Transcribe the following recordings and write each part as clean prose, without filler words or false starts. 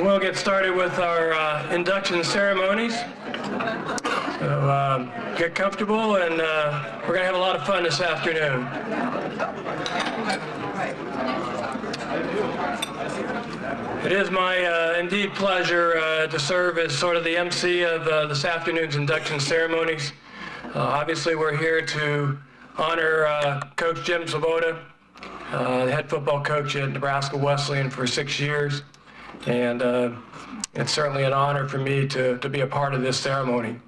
We'll get started with our induction ceremonies. So get comfortable, and we're going to have a lot of fun this afternoon. It is my indeed pleasure to serve as sort of the MC of this afternoon's induction ceremonies. Obviously, we're here to honor Coach Jim Svoboda, the head football coach at Nebraska Wesleyan for 6 years. And it's certainly an honor for me to be a part of this ceremony.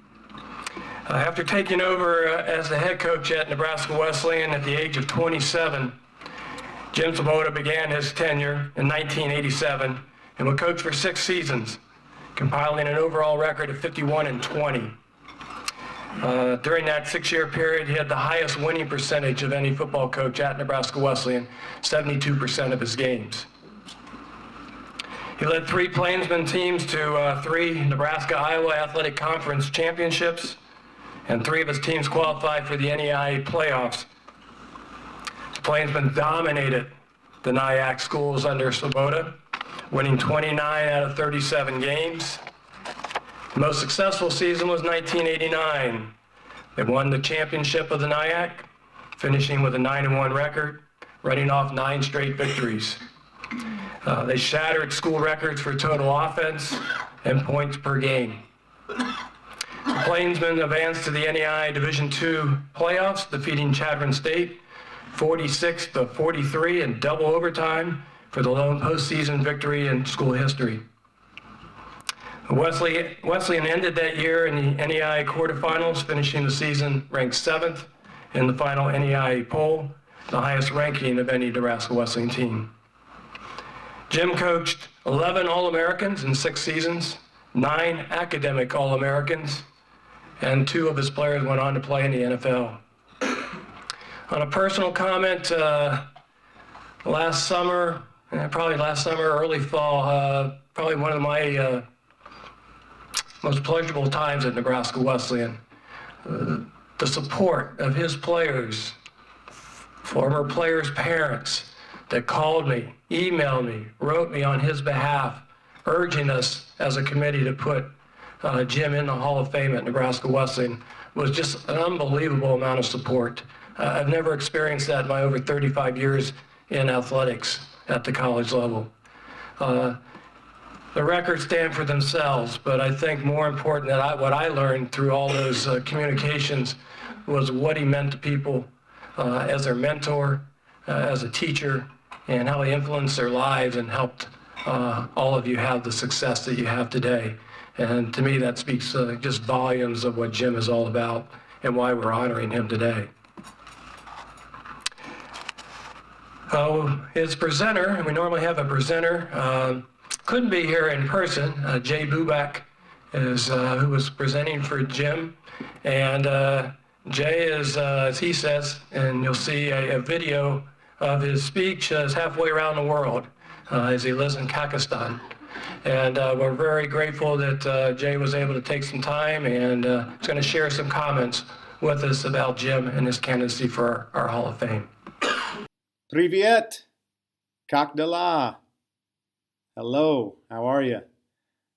After taking over as the head coach at Nebraska Wesleyan at the age of 27, Jim Svoboda began his tenure in 1987 and would coach for 6 seasons, compiling an overall record of 51-20. During that 6-year period, he had the highest winning percentage of any football coach at Nebraska Wesleyan, 72% of his games. He led 3 Plainsman teams to 3 Nebraska-Iowa Athletic Conference championships, and 3 of his teams qualified for the NEI playoffs. The Plainsmen dominated the NIAC schools under Svoboda, winning 29 out of 37 games. The most successful season was 1989. They won the championship of the NIAC, finishing with a 9-1 record, running off 9 straight victories. They shattered school records for total offense and points per game. The Plainsmen advanced to the NEI Division II playoffs, defeating Chadron State 46-43 in double overtime for the lone postseason victory in school history. Wesleyan ended that year in the NEI quarterfinals, finishing the season ranked 7th in the final NEI poll, the highest ranking of any Nebraska Wesleyan team. Jim coached 11 All-Americans in 6 seasons, 9 academic All-Americans, and 2 of his players went on to play in the NFL. On a personal comment, last summer, early fall, probably one of my most pleasurable times at Nebraska Wesleyan. The support of his players, former players' parents, that called me, emailed me, wrote me on his behalf, urging us as a committee to put Jim in the Hall of Fame at Nebraska Wesleyan, was just an unbelievable amount of support. I've never experienced that in my over 35 years in athletics at the college level. The records stand for themselves, but I think more important than what I learned through all those communications was what he meant to people as their mentor, as a teacher, and how he influenced their lives and helped all of you have the success that you have today. And to me, that speaks just volumes of what Jim is all about and why we're honoring him today. His presenter, and we normally have a presenter, couldn't be here in person. Jay Bubak is who was presenting for Jim. And Jay is, as he says, and you'll see a video of his speech, is halfway around the world as he lives in Kazakhstan. And we're very grateful that Jay was able to take some time and is going to share some comments with us about Jim and his candidacy for our Hall of Fame. Privyet, Kak dela. Hello, how are you?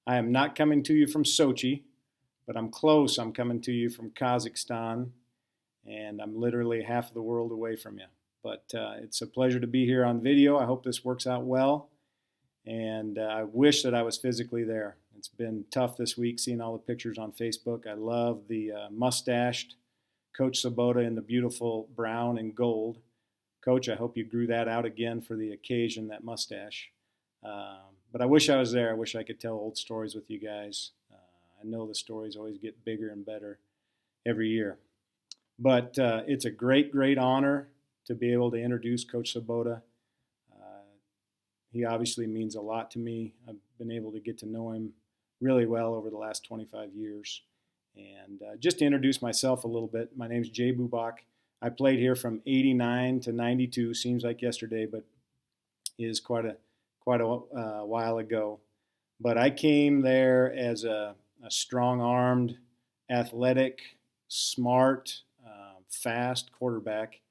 I am not coming to you from Sochi, but I'm close. I'm coming to you from Kazakhstan, and I'm literally half of the world away from you. But it's a pleasure to be here on video. I hope this works out well, and I wish that I was physically there. It's been tough this week seeing all the pictures on Facebook. I love the mustached Coach Svoboda in the beautiful brown and gold. Coach, I hope you grew that out again for the occasion, that mustache. But I wish I was there. I wish I could tell old stories with you guys. I know the stories always get bigger and better every year. But it's a great, great honor to be able to introduce Coach Svoboda. He obviously means a lot to me. I've been able to get to know him really well over the last 25 years. And just to introduce myself a little bit, my name's Jay Bubak. I played here from 89 to 92, seems like yesterday, but is quite a while ago. But I came there as a strong-armed, athletic, smart, fast quarterback,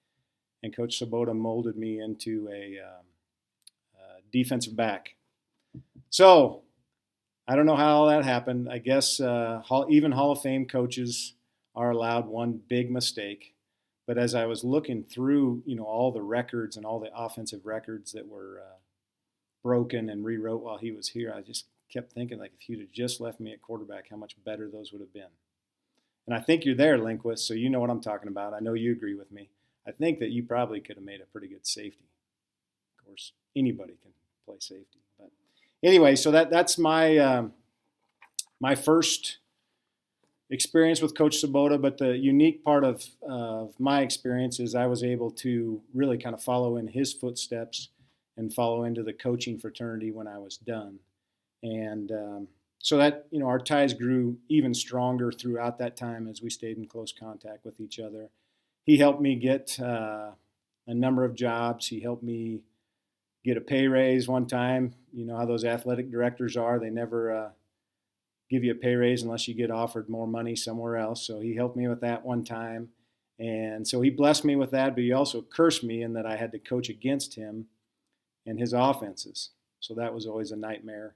and Coach Svoboda molded me into a defensive back. So I don't know how all that happened. I guess even Hall of Fame coaches are allowed one big mistake. But as I was looking through, all the records and all the offensive records that were broken and rewrote while he was here, I just kept thinking, like, if you'd have just left me at quarterback, how much better those would have been. And I think you're there, Lindquist, so you know what I'm talking about. I know you agree with me. I think that you probably could have made a pretty good safety. Of course, anybody can play safety. But anyway, so that's my my first experience with Coach Svoboda. But the unique part of my experience is I was able to really kind of follow in his footsteps and follow into the coaching fraternity when I was done. And so that, our ties grew even stronger throughout that time as we stayed in close contact with each other. He helped me get a number of jobs. He helped me get a pay raise one time. You know how those athletic directors are. They never give you a pay raise unless you get offered more money somewhere else. So he helped me with that one time. And so he blessed me with that, but he also cursed me in that I had to coach against him and his offenses. So that was always a nightmare.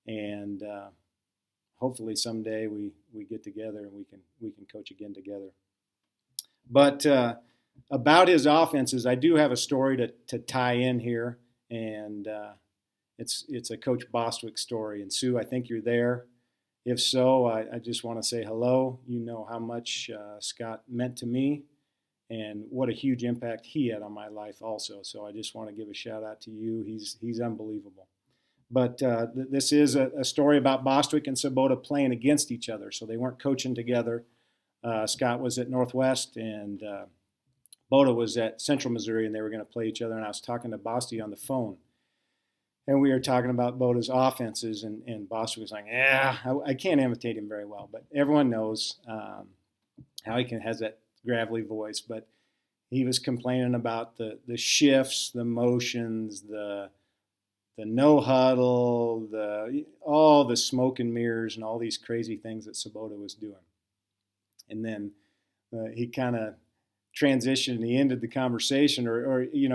And hopefully someday we get together and we can coach again together. But about his offenses, I do have a story to tie in here, and it's a Coach Bostwick story. And Sue, I think you're there. If so, I just want to say hello. You know how much Scott meant to me and what a huge impact he had on my life also. So I just want to give a shout out to you. He's unbelievable. But this is a story about Bostwick and Svoboda playing against each other. So they weren't coaching together. Scott was at Northwest and Boda was at Central Missouri, and they were going to play each other. And I was talking to Bosty on the phone. And we were talking about Boda's offenses, and Bostwick was like, I can't imitate him very well. But everyone knows how he has that gravelly voice. But he was complaining about the shifts, the motions, the no huddle, all the smoke and mirrors and all these crazy things that Svoboda was doing. And then he kind of transitioned and he ended the conversation, or he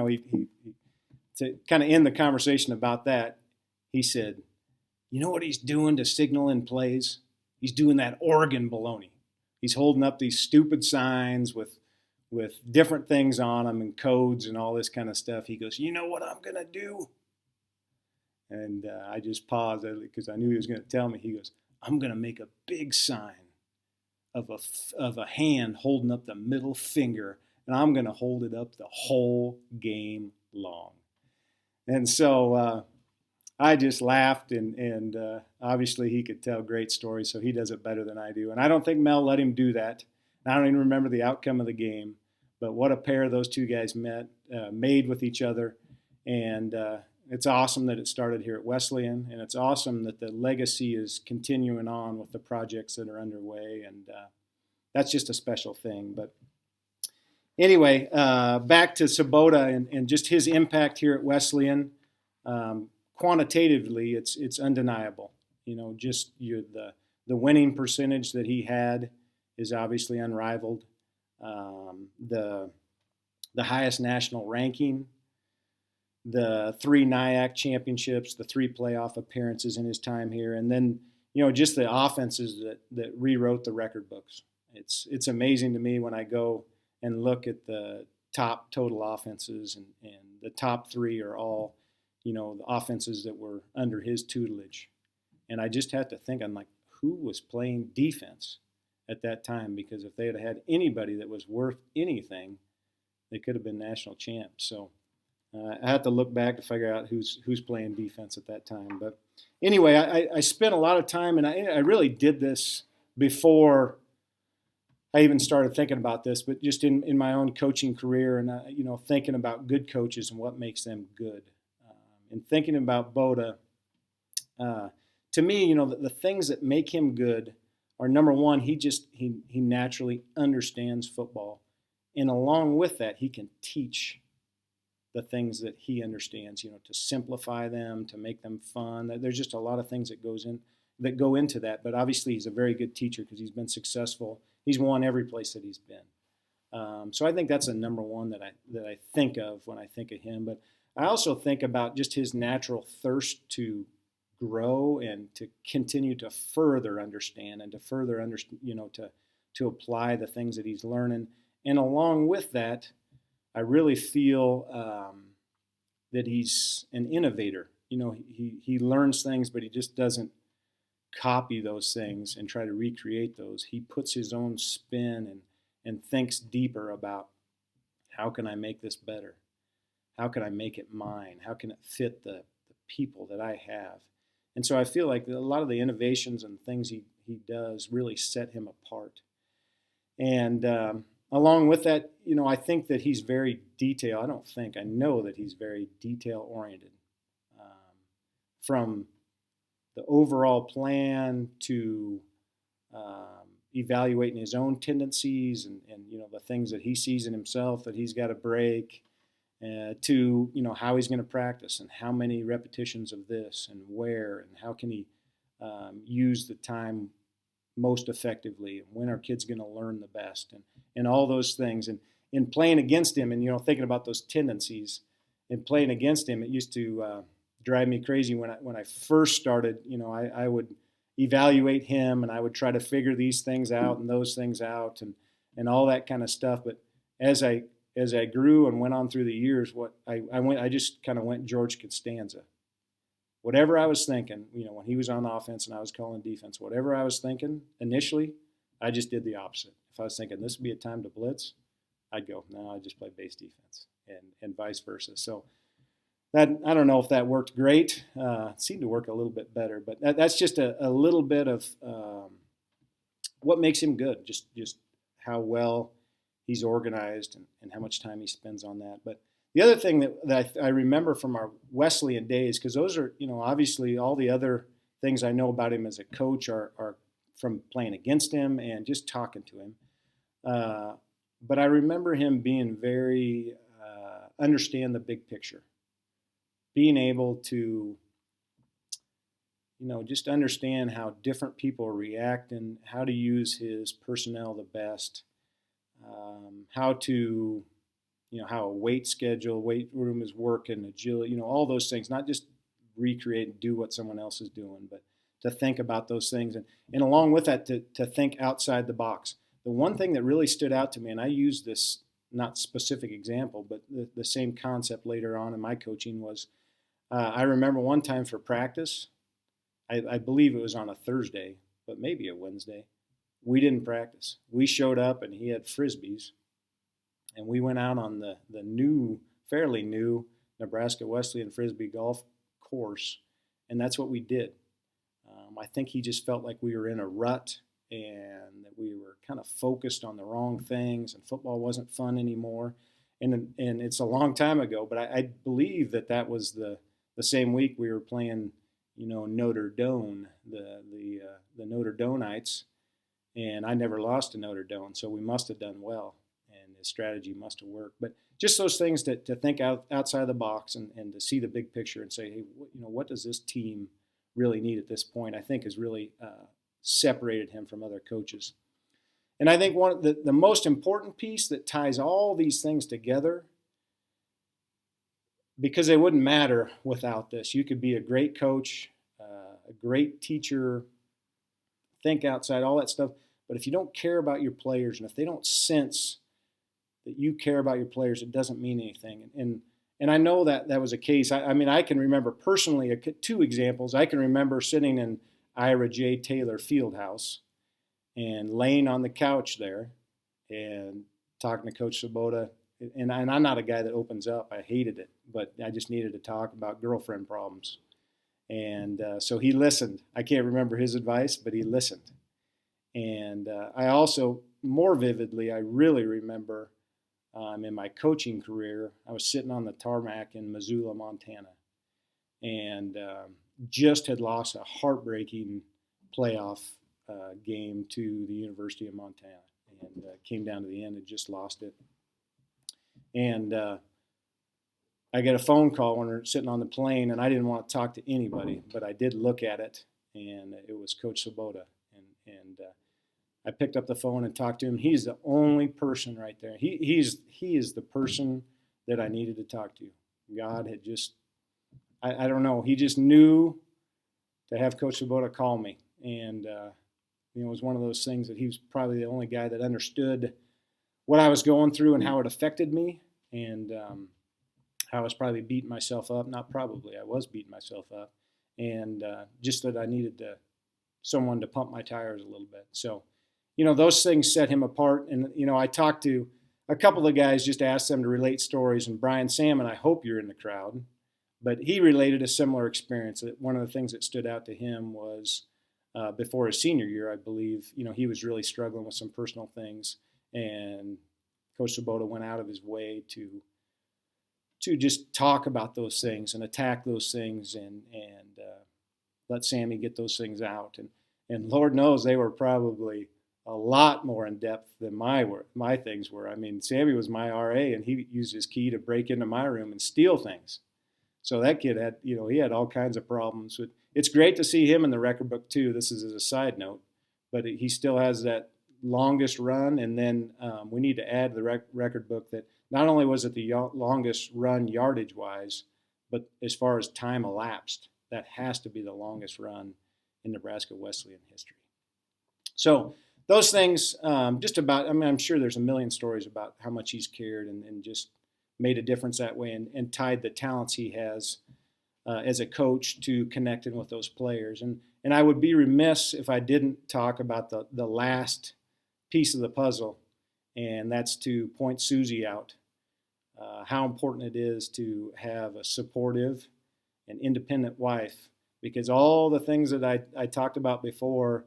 to kind of end the conversation about that, he said, you know what he's doing to signal in plays? He's doing that Oregon baloney. He's holding up these stupid signs with different things on them and codes and all this kind of stuff. He goes, you know what I'm going to do? And I just paused because I knew he was going to tell me. He goes, I'm going to make a big sign of a hand holding up the middle finger, and I'm going to hold it up the whole game long. And so I just laughed, and obviously he could tell great stories, so he does it better than I do. And I don't think Mel let him do that. I don't even remember the outcome of the game, but what a pair those two guys made with each other. And it's awesome that it started here at Wesleyan, and it's awesome that the legacy is continuing on with the projects that are underway, and that's just a special thing. But anyway, back to Svoboda and just his impact here at Wesleyan. Quantitatively, it's undeniable. Just the winning percentage that he had is obviously unrivaled. The highest national ranking, the 3 NIAC championships, the 3 playoff appearances in his time here, and then just the offenses that rewrote the record books. It's amazing to me when I go and look at the top total offenses, and the top 3 are all, the offenses that were under his tutelage. And I just have to think, I'm like, who was playing defense at that time? Because if they had had anybody that was worth anything, they could have been national champs. So I have to look back to figure out who's playing defense at that time. But anyway, I spent a lot of time, and I really did this before I even started thinking about this, but just in my own coaching career, and thinking about good coaches and what makes them good, and thinking about Boda. To me, the things that make him good are, number one, he naturally understands football, and along with that, he can teach the things that he understands. To simplify them, to make them fun. There's just a lot of things that go into that. But obviously, he's a very good teacher because he's been successful. He's won every place that he's been. So I think that's a number one that I think of when I think of him. But I also think about just his natural thirst to grow and to continue to further understand and to further understand, to apply the things that he's learning. And along with that, I really feel that he's an innovator. He learns things, but he just doesn't copy those things and try to recreate those. He puts his own spin and thinks deeper about how can I make this better? How can I make it mine? How can it fit the people that I have? And so I feel like a lot of the innovations and things he does really set him apart. And along with that, I think that he's very I know that he's very detail oriented. From the overall plan to evaluating his own tendencies and the things that he sees in himself that he's got to break, to how he's going to practice and how many repetitions of this and where and how can he use the time most effectively and when are kids going to learn the best and all those things. And in playing against him and thinking about those tendencies and playing against him, it used to drive me crazy when I first started. I would evaluate him and I would try to figure these things out and those things out and all that kind of stuff. But as I grew and went on through the years, I just kind of went George Costanza. Whatever I was thinking, when he was on offense and I was calling defense, whatever I was thinking initially, I just did the opposite. If I was thinking this would be a time to blitz, I'd go, no, I just play base defense and vice versa. So that, I don't know if that worked great. It seemed to work a little bit better, but that's just a little bit of what makes him good, just how well he's organized and how much time he spends on that. But the other thing that I remember from our Wesleyan days, because those are, obviously all the other things I know about him as a coach are from playing against him and just talking to him. But I remember him being very, understand the big picture, being able to, just understand how different people react and how to use his personnel the best. How to, how a weight room is working, agility, all those things, not just recreate and do what someone else is doing, but to think about those things. And along with that, to think outside the box. The one thing that really stood out to me, and I use this, not specific example, but the same concept later on in my coaching was, I remember one time for practice, I believe it was on a Thursday, but maybe a Wednesday, we didn't practice. We showed up and he had Frisbees. And we went out on the fairly new Nebraska Wesleyan Frisbee golf course. And that's what we did. I think he just felt like we were in a rut and that we were kind of focused on the wrong things and football wasn't fun anymore. And it's a long time ago, but I believe that was the same week we were playing, Notre Dame, the Notre Dameites. And I never lost to Notre Dame, so we must have done well, and the strategy must have worked. But just those things to think outside the box and to see the big picture and say, hey, what does this team really need at this point, I think has really separated him from other coaches. And I think one of the most important piece that ties all these things together, because they wouldn't matter without this. You could be a great coach, a great teacher, think outside, all that stuff. But if you don't care about your players and if they don't sense that you care about your players, it doesn't mean anything. And I know that was a case. I mean, I can remember personally two examples. I can remember sitting in Ira J. Taylor Fieldhouse and laying on the couch there and talking to Coach Svoboda. And I'm not a guy that opens up. I hated it, but I just needed to talk about girlfriend problems. And so he listened. I can't remember his advice, but he listened. And I also, more vividly, I really remember in my coaching career, I was sitting on the tarmac in Missoula, Montana, and just had lost a heartbreaking playoff game to the University of Montana. And came down to the end and just lost it. And I get a phone call when we're sitting on the plane, and I didn't want to talk to anybody, but I did look at it, and it was Coach Svoboda. And I picked up the phone and talked to him. He's the only person right there. He is the person that I needed to talk to. God had just, I don't know, he just knew to have Coach Svoboda call me. And, it was one of those things that he was probably the only guy that understood what I was going through and how it affected me, and how I was probably beating myself up. Not probably, I was beating myself up. And just that I needed someone to pump my tires a little bit. So, those things set him apart. And, I talked to a couple of the guys, just asked them to relate stories. And Brian Salmon, I hope you're in the crowd, but he related a similar experience. One of the things that stood out to him was before his senior year, I believe, he was really struggling with some personal things. And Coach Svoboda went out of his way to just talk about those things and attack those things and let Sammy get those things out. And Lord knows they were probably a lot more in depth than my things were. I mean, Sammy was my RA, and he used his key to break into my room and steal things. So that kid had, he had all kinds of problems. It's great to see him in the record book too. This is as a side note, but he still has that longest run. And then we need to add the record book that not only was it the longest run yardage wise, but as far as time elapsed, that has to be the longest run in Nebraska Wesleyan history. So those things, I'm sure there's a million stories about how much he's cared and just made a difference that way, and tied the talents he has as a coach to connecting with those players. And I would be remiss if I didn't talk about the last piece of the puzzle, and that's to point Susie out. How important it is to have a supportive and independent wife, because all the things that I talked about before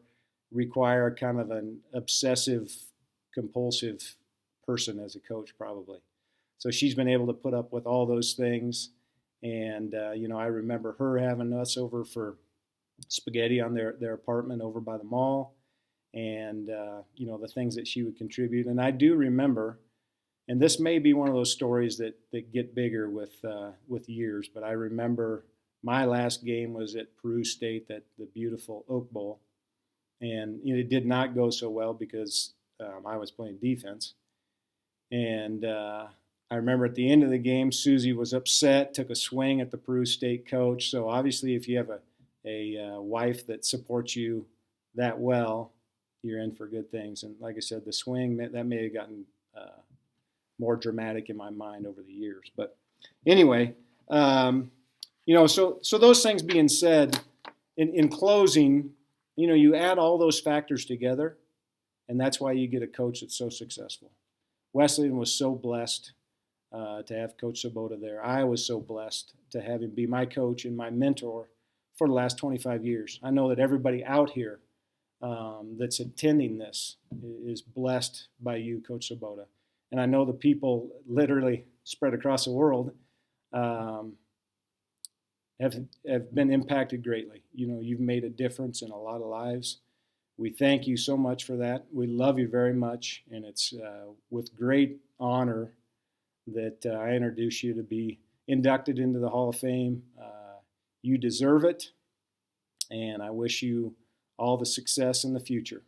require kind of an obsessive, compulsive person as a coach probably. So she's been able to put up with all those things. And, I remember her having us over for spaghetti on their apartment over by the mall, and, the things that she would contribute. And I do remember, and this may be one of those stories that get bigger with years, but I remember my last game was at Peru State, the beautiful Oak Bowl. And it did not go so well because I was playing defense. And I remember at the end of the game, Susie was upset, took a swing at the Peru State coach. So obviously if you have a wife that supports you that well, you're in for good things. And like I said, the swing, that may have gotten more dramatic in my mind over the years. But anyway, so those things being said, in closing, you add all those factors together, and that's why you get a coach that's so successful. Wesleyan was so blessed to have Coach Svoboda there. I was so blessed to have him be my coach and my mentor for the last 25 years. I know that everybody out here that's attending this is blessed by you, Coach Svoboda. And I know the people literally spread across the world have been impacted greatly. You've made a difference in a lot of lives. We thank you so much for that. We love you very much, and it's with great honor that I introduce you to be inducted into the Hall of Fame. You deserve it, and I wish you all the success in the future.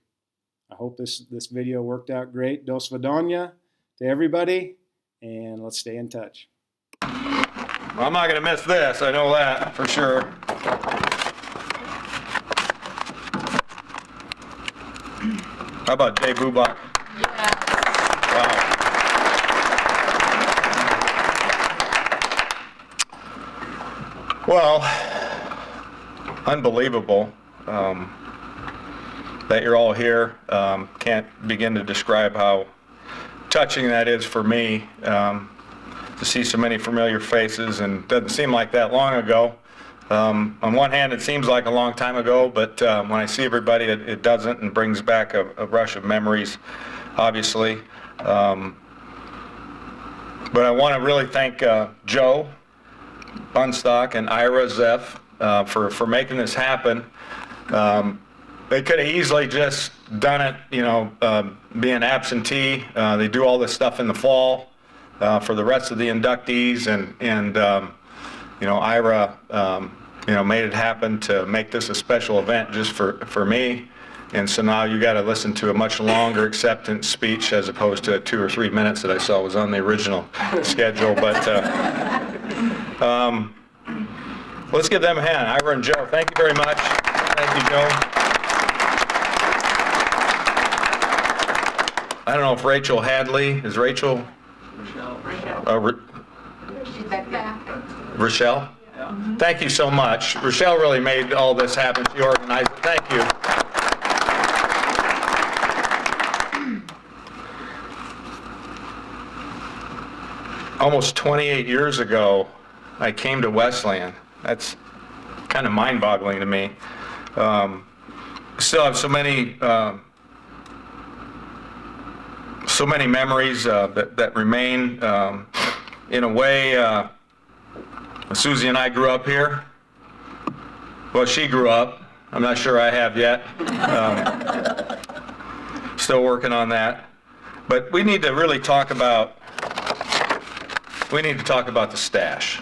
I hope this video worked out great. Do svidania to everybody, and let's stay in touch. Well, I'm not going to miss this. I know that for sure. How about Jay Bubak? Yeah. Wow. Well, unbelievable that you're all here. Can't begin to describe how touching that is for me. To see so many familiar faces, and doesn't seem like that long ago. On one hand, it seems like a long time ago, but when I see everybody, it doesn't, and brings back a rush of memories, obviously. But I want to really thank Joe Bunstock and Ira Zeff for making this happen. They could have easily just done it, being absentee. They do all this stuff in the fall. For the rest of the inductees, and Ira, made it happen to make this a special event just for me. And so now you got to listen to a much longer acceptance speech as opposed to 2 or 3 minutes that I saw was on the original schedule. But Let's give them a hand. Ira and Joe, thank you very much. Thank you, Joe. I don't know if Rachel Hadley, is Rachel? She's back there. Rochelle? Yeah. Thank you so much. Rochelle really made all this happen. She organized it. Thank you. Almost 28 years ago, I came to Wesleyan. That's kind of mind-boggling to me. Still have so many memories that remain. In a way, Susie and I grew up here. Well, she grew up. I'm not sure I have yet. Still working on that. But we need to really talk about the stash.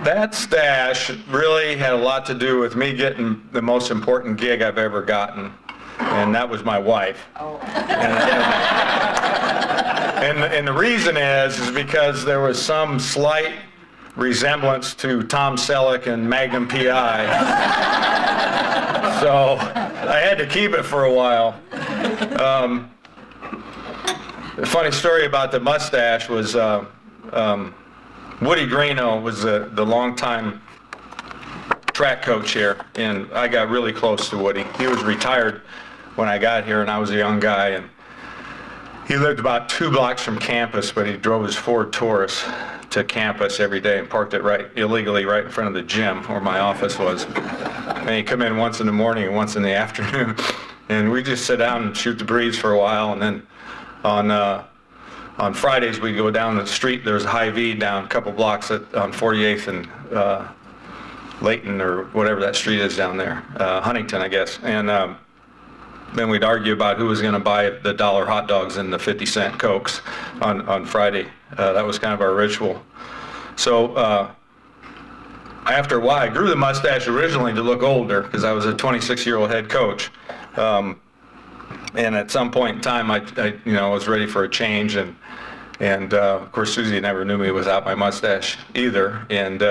That stash really had a lot to do with me getting the most important gig I've ever gotten, and that was my wife. And the reason is because there was some slight resemblance to Tom Selleck and Magnum P.I. So I had to keep it for a while. The funny story about the mustache was Woody Greeno was the longtime track coach here, and I got really close to Woody. He was retired when I got here, and I was a young guy, and he lived about 2 blocks from campus, but he drove his Ford Taurus to campus every day and parked it illegally right in front of the gym where my office was. And he'd come in once in the morning and once in the afternoon, and we'd just sit down and shoot the breeze for a while, and then on Fridays we'd go down the street. There's a Hy-Vee down a couple blocks on 48th and Layton or whatever that street is down there, Huntington, I guess. And then we'd argue about who was going to buy the $1 hot dogs and the 50-cent Cokes on Friday. That was kind of our ritual. So after a while, I grew the mustache originally to look older because I was a 26-year-old head coach. And at some point in time, I was ready for a change, and of course Susie never knew me without my mustache either, and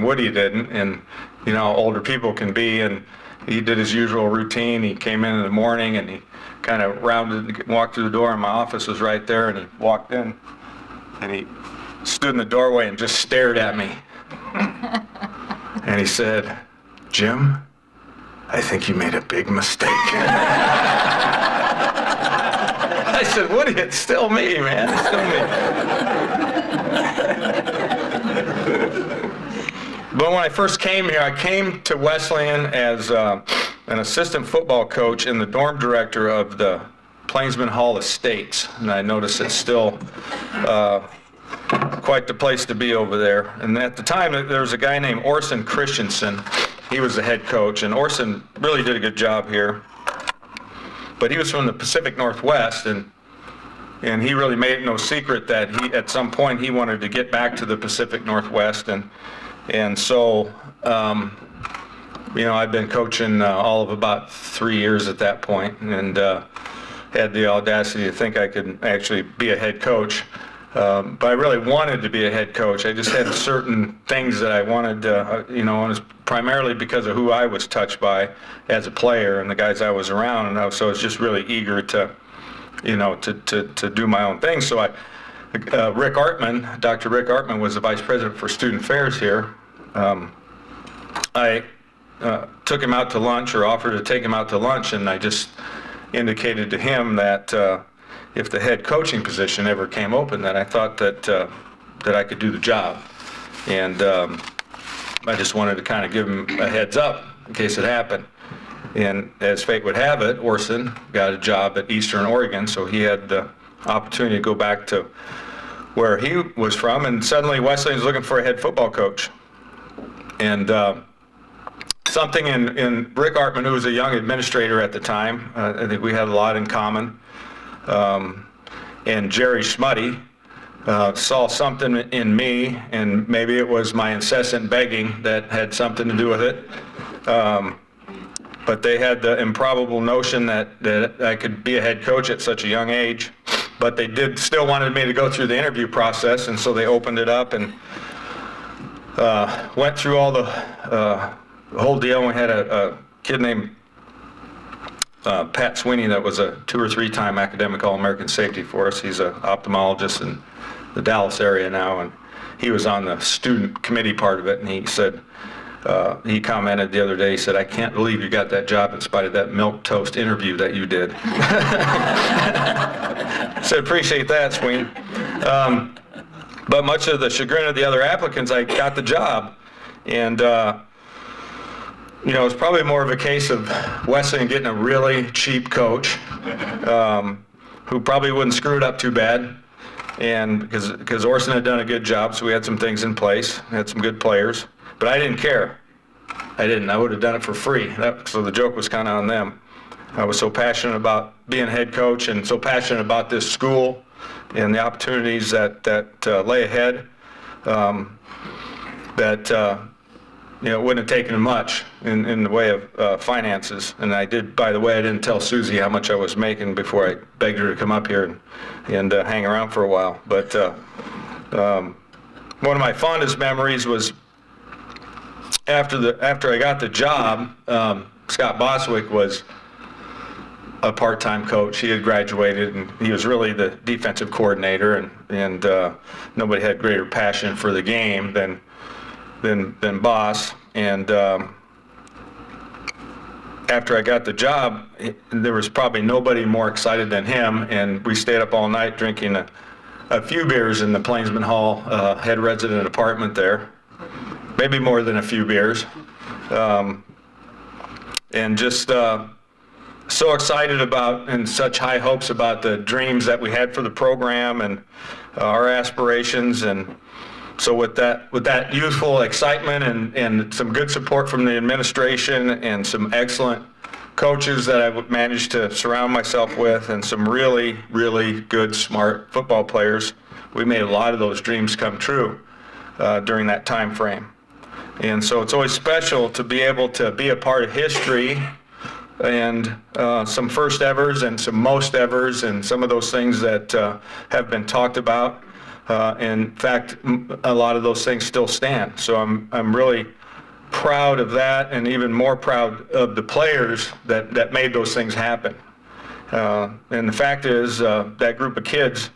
Woody didn't, and you know how older people can be, and he did his usual routine. He came in the morning and he kind of walked through the door, and my office was right there, and he walked in and he stood in the doorway and just stared at me, and he said, "Jim, I think you made a big mistake." I said, "Woody, it's still me, man. It's still me." But when I first came here, I came to Wesleyan as an assistant football coach and the dorm director of the Plainsman Hall Estates. And I noticed it's still quite the place to be over there. And at the time, there was a guy named Orson Christensen. He was the head coach, and Orson really did a good job here. But he was from the Pacific Northwest, and he really made it no secret that at some point he wanted to get back to the Pacific Northwest, and so I've been coaching all of about 3 years at that point, and had the audacity to think I could actually be a head coach. But I really wanted to be a head coach. I just had certain things that I wanted to, it was primarily because of who I was touched by as a player and the guys I was around, and so I was just really eager to do my own thing. So Dr. Rick Artman was the vice president for student affairs here. I took him out to lunch, or offered to take him out to lunch, and I just indicated to him that if the head coaching position ever came open, that I thought that I could do the job. And I just wanted to kind of give him a heads up in case it happened. And as fate would have it, Orson got a job at Eastern Oregon, so he had the opportunity to go back to where he was from, and suddenly Wesleyan's looking for a head football coach. And something in Rick Artman, who was a young administrator at the time, I think we had a lot in common, and Jerry Schmuddy saw something in me, and maybe it was my incessant begging that had something to do with it. But they had the improbable notion that I could be a head coach at such a young age. but they still wanted me to go through the interview process, and so they opened it up and went through all the whole deal. We had a kid named Pat Sweeney that was a 2 or 3-time academic All-American safety for us. He's an ophthalmologist in the Dallas area now, and he was on the student committee part of it, and he said, he commented the other day, he said, "I can't believe you got that job in spite of that milk toast interview that you did." I said, "Appreciate that, Sweeney." But much to the chagrin of the other applicants, I got the job. And it's probably more of a case of Wesleyan getting a really cheap coach who probably wouldn't screw it up too bad. And because Orson had done a good job, so we had some things in place, had some good players. But I didn't care. I didn't. I would have done it for free. So the joke was kind of on them. I was so passionate about being head coach and so passionate about this school and the opportunities that lay ahead that it wouldn't have taken much in the way of finances. And I did, by the way, I didn't tell Susie how much I was making before I begged her to come up here and hang around for a while. But one of my fondest memories was after I got the job, Scott Boswick was a part-time coach. He had graduated, and he was really the defensive coordinator, and nobody had greater passion for the game than Boss. And after I got the job, there was probably nobody more excited than him, and we stayed up all night drinking a few beers in the Plainsman Hall head resident apartment there. Maybe more than a few beers. And just so excited about and such high hopes about the dreams that we had for the program and our aspirations. And so with that youthful excitement and some good support from the administration and some excellent coaches that I managed to surround myself with and some really, really good, smart football players, we made a lot of those dreams come true during that time frame. And so it's always special to be able to be a part of history and some first evers and some most evers and some of those things that have been talked about. In fact, a lot of those things still stand. So I'm really proud of that, and even more proud of the players that made those things happen. And the fact is that group of kids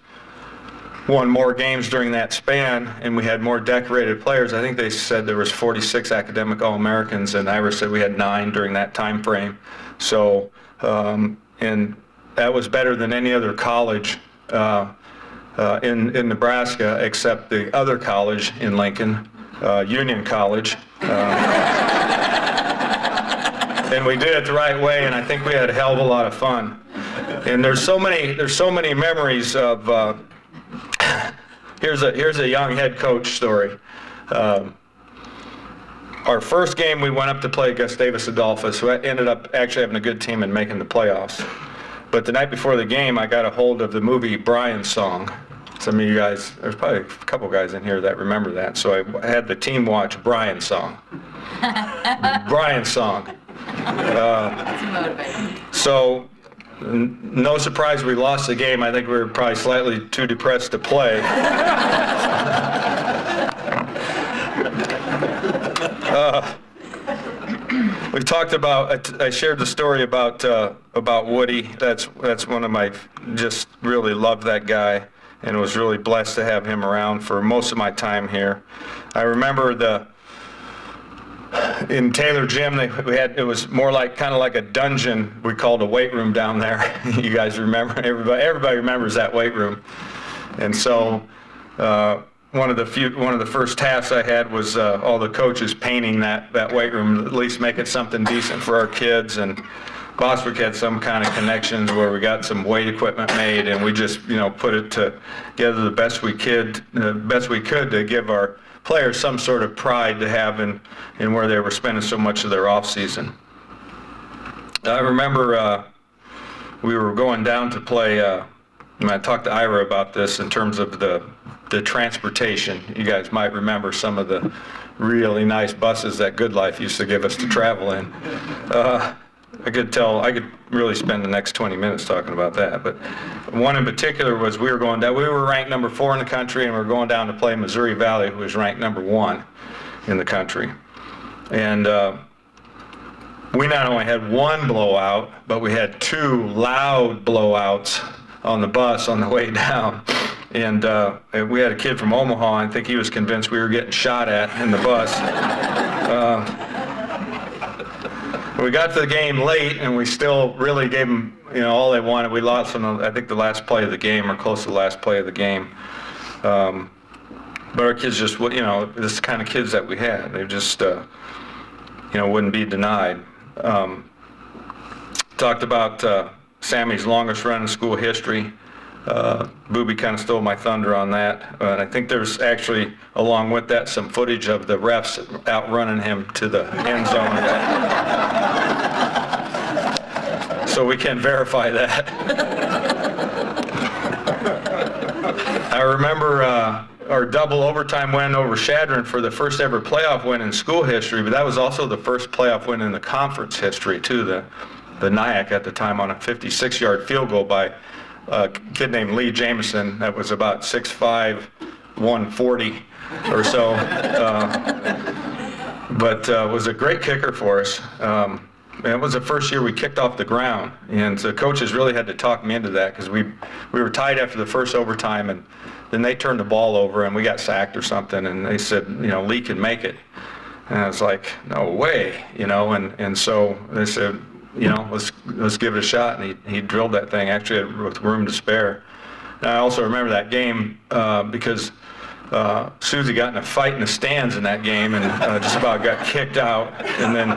won more games during that span, and we had more decorated players. I think they said there was 46 academic All-Americans, and Ira said we had 9 during that time frame. So, and that was better than any other college in Nebraska, except the other college in Lincoln, Union College. And we did it the right way, and I think we had a hell of a lot of fun. And there's so many memories of. Here's a young head coach story. Our first game, we went up to play Gustavus Adolphus, who ended up actually having a good team and making the playoffs. But the night before the game, I got a hold of the movie Brian's Song. Some of you guys, there's probably a couple guys in here that remember that. So I had the team watch Brian's Song. Brian's Song. So no surprise we lost the game. I think we were probably slightly too depressed to play. We talked about, I shared the story about Woody. That's one of my, just really loved that guy and was really blessed to have him around for most of my time here. I remember in Taylor Gym, it was more like kind of like a dungeon we called a weight room down there. You guys remember? Everybody remembers that weight room. And so one of the first tasks I had was all the coaches painting that weight room, at least make it something decent for our kids. And Boswick had some kind of connections where we got some weight equipment made, and we just put it together the best we could to give our players some sort of pride to have in where they were spending so much of their off season. I remember we were going down to play, and I talked to Ira about this in terms of the transportation. You guys might remember some of the really nice buses that Good Life used to give us to travel in. I could really spend the next 20 minutes talking about that. But one in particular was we were ranked number 4 in the country, and we were going down to play Missouri Valley, who was ranked number 1 in the country. And we not only had one blowout, but we had 2 loud blowouts on the bus on the way down. And we had a kid from Omaha, and I think he was convinced we were getting shot at in the bus. We got to the game late, and we still really gave them, all they wanted. We lost on, I think, the last play of the game, or close to the last play of the game. But our kids just, this is the kind of kids that we had. They just, wouldn't be denied. Talked about Sammy's longest run in school history. Booby kind of stole my thunder on that. And I think there's actually, along with that, some footage of the refs outrunning him to the end zone. So we can verify that. I remember our double overtime win over Shadron for the first ever playoff win in school history, but that was also the first playoff win in the conference history, too. The Nyack at the time on a 56-yard field goal by a kid named Lee Jameson that was about 6'5", 140 or so, but was a great kicker for us. It was the first year we kicked off the ground, and the coaches really had to talk me into that because we were tied after the first overtime, and then they turned the ball over and we got sacked or something, and they said, Lee can make it. And I was like, no way, and so they said, let's give it a shot, and he drilled that thing actually with room to spare. And I also remember that game because Susie got in a fight in the stands in that game and just about got kicked out, and then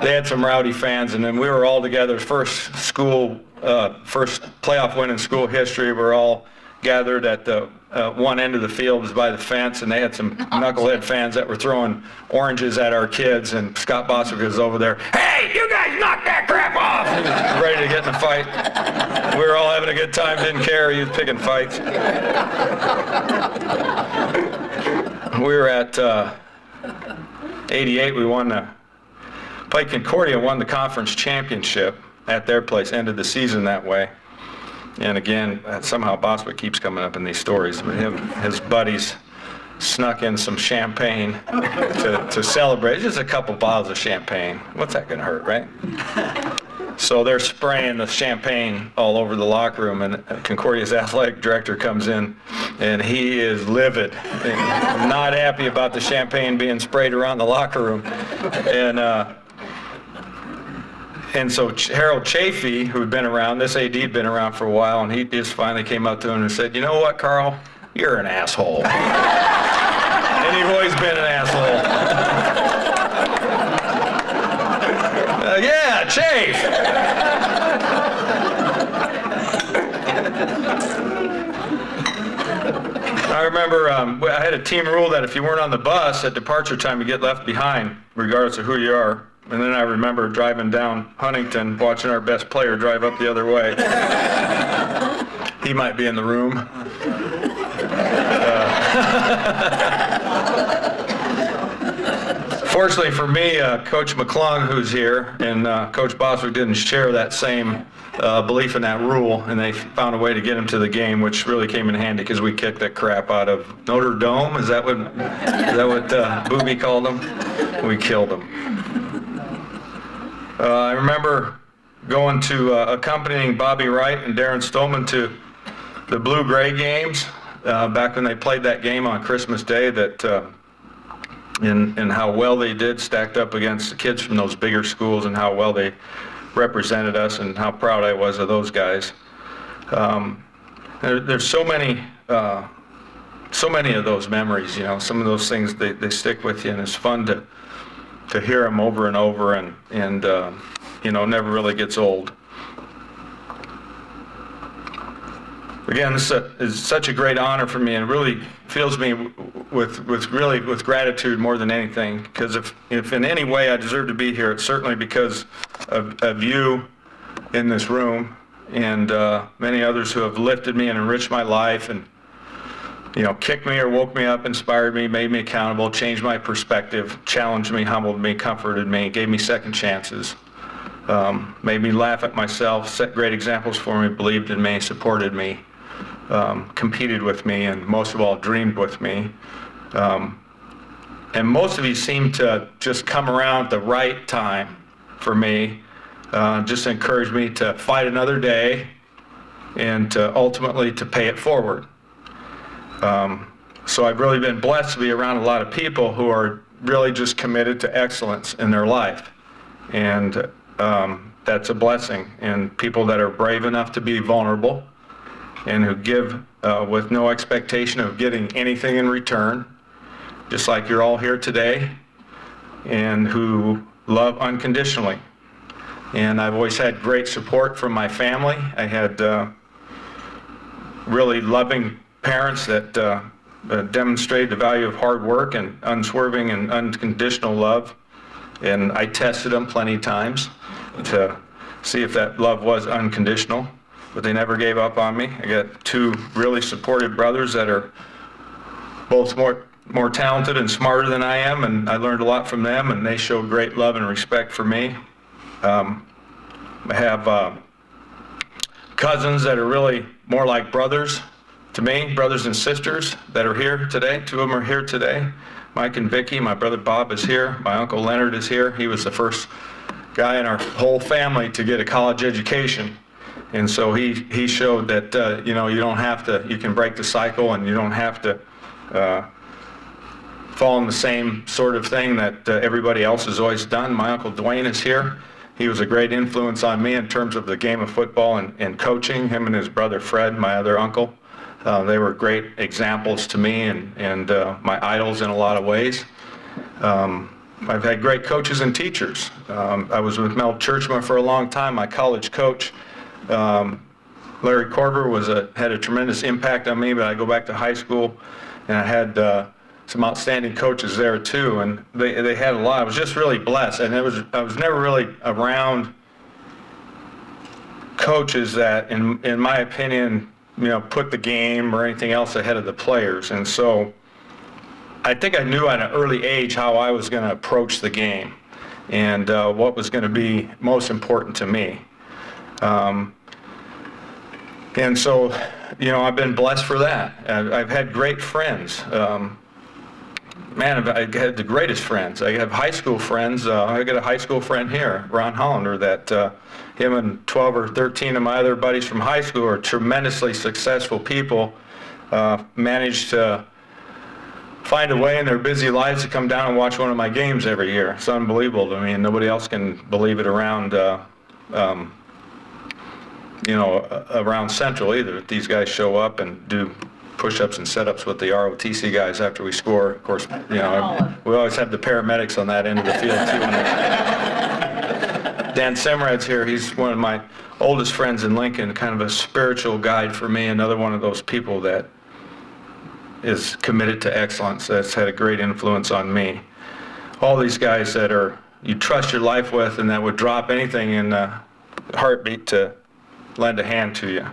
they had some rowdy fans, and then we were all together, first playoff win in school history. We're all gathered at the one end of the field was by the fence, and they had some knucklehead fans that were throwing oranges at our kids, and Scott Boswick was over there, hey, you guys knock that crap off! He was ready to get in a fight. We were all having a good time, didn't care, he was picking fights. We were at 88, we Pike Concordia won the conference championship at their place, ended the season that way. And again, somehow Boswick keeps coming up in these stories. But his buddies snuck in some champagne to celebrate. Just a couple bottles of champagne. What's that gonna hurt, right? So they're spraying the champagne all over the locker room, and Concordia's athletic director comes in, and he is livid, and not happy about the champagne being sprayed around the locker room. And so Harold Chafee, who had been around, this AD had been around for a while, and he just finally came up to him and said, you know what, Carl? You're an asshole. And you've always been an asshole. Yeah, Chafe! I remember I had a team rule that if you weren't on the bus at departure time, you get left behind, regardless of who you are. And then I remember driving down Huntington, watching our best player drive up the other way. He might be in the room. Fortunately for me, Coach McClung, who's here, and Coach Boswick didn't share that same belief in that rule, and they found a way to get him to the game, which really came in handy because we kicked that crap out of Notre Dame. Is that what Booby called them? We killed them. I remember going to accompanying Bobby Wright and Darren Stolman to the Blue-Gray games back when they played that game on Christmas Day, and how well they did stacked up against the kids from those bigger schools, and how well they represented us, and how proud I was of those guys. There's so many of those memories, some of those things, they stick with you, and it's fun to hear them over and over, and never really gets old. Again, this is such a great honor for me, and it really fills me with gratitude more than anything, because if in any way I deserve to be here, it's certainly because of you in this room, and many others who have lifted me and enriched my life, and kicked me or woke me up, inspired me, made me accountable, changed my perspective, challenged me, humbled me, comforted me, gave me second chances. made me laugh at myself, set great examples for me, believed in me, supported me, competed with me, and most of all, dreamed with me. And most of you seem to just come around at the right time for me, just encouraged me to fight another day and to ultimately to pay it forward. So I've really been blessed to be around a lot of people who are really just committed to excellence in their life. And that's a blessing. And people that are brave enough to be vulnerable and who give with no expectation of getting anything in return, just like you're all here today, and who love unconditionally. And I've always had great support from my family. I had really loving parents that demonstrated the value of hard work and unswerving and unconditional love. And I tested them plenty of times to see if that love was unconditional, but they never gave up on me. I got two really supportive brothers that are both more talented and smarter than I am, and I learned a lot from them, and they showed great love and respect for me. I have cousins that are really more like brothers to me, brothers and sisters that are here today. Two of them are here today. Mike and Vicky, my brother Bob is here. My uncle Leonard is here. He was the first guy in our whole family to get a college education. And so he showed that, you don't have to, you can break the cycle and you don't have to fall in the same sort of thing that everybody else has always done. My uncle Dwayne is here. He was a great influence on me in terms of the game of football and coaching. Him and his brother Fred, my other uncle, they were great examples to me and my idols in a lot of ways. I've had great coaches and teachers. I was with Mel Churchman for a long time. My college coach, Larry Korver, had a tremendous impact on me, but I go back to high school and I had some outstanding coaches there too, and they had a lot. I was just really blessed, and I was never really around coaches that, in my opinion, put the game or anything else ahead of the players. And so I think I knew at an early age how I was going to approach the game and what was going to be most important to me. And so, I've been blessed for that. I've had great friends. Man, I had the greatest friends. I have high school friends. I got a high school friend here, Ron Hollander, that him and 12 or 13 of my other buddies from high school are tremendously successful people, managed to find a way in their busy lives to come down and watch one of my games every year. It's unbelievable. I mean, nobody else can believe it around, around Central either. These guys show up and do push-ups and set-ups with the ROTC guys after we score. Of course, we always have the paramedics on that end of the field too. Dan Semrad's here. He's one of my oldest friends in Lincoln, kind of a spiritual guide for me, another one of those people that is committed to excellence, that's had a great influence on me. All these guys that you trust your life with and that would drop anything in a heartbeat to lend a hand to you.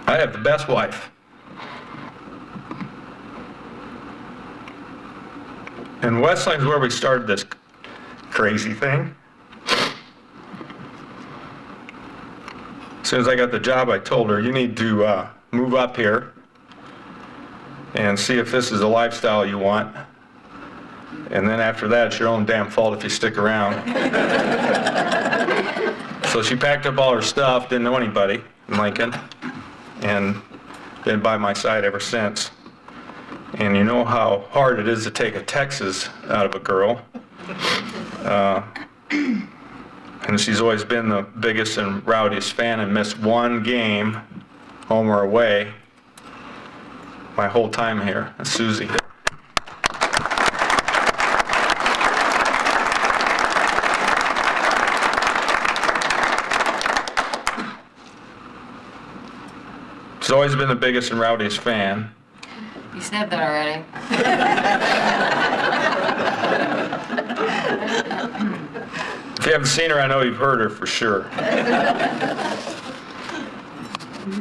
I have the best wife. And Wesleyan's where we started this crazy thing. As soon as I got the job, I told her, you need to move up here and see if this is a lifestyle you want. And then after that, it's your own damn fault if you stick around. So she packed up all her stuff, didn't know anybody in Lincoln, and been by my side ever since. And you know how hard it is to take a Texas out of a girl. And she's always been the biggest and rowdiest fan and missed one game, home or away, my whole time here. That's Susie. She's always been the biggest and rowdiest fan. You said that already. haven't seen her, I know you've heard her for sure.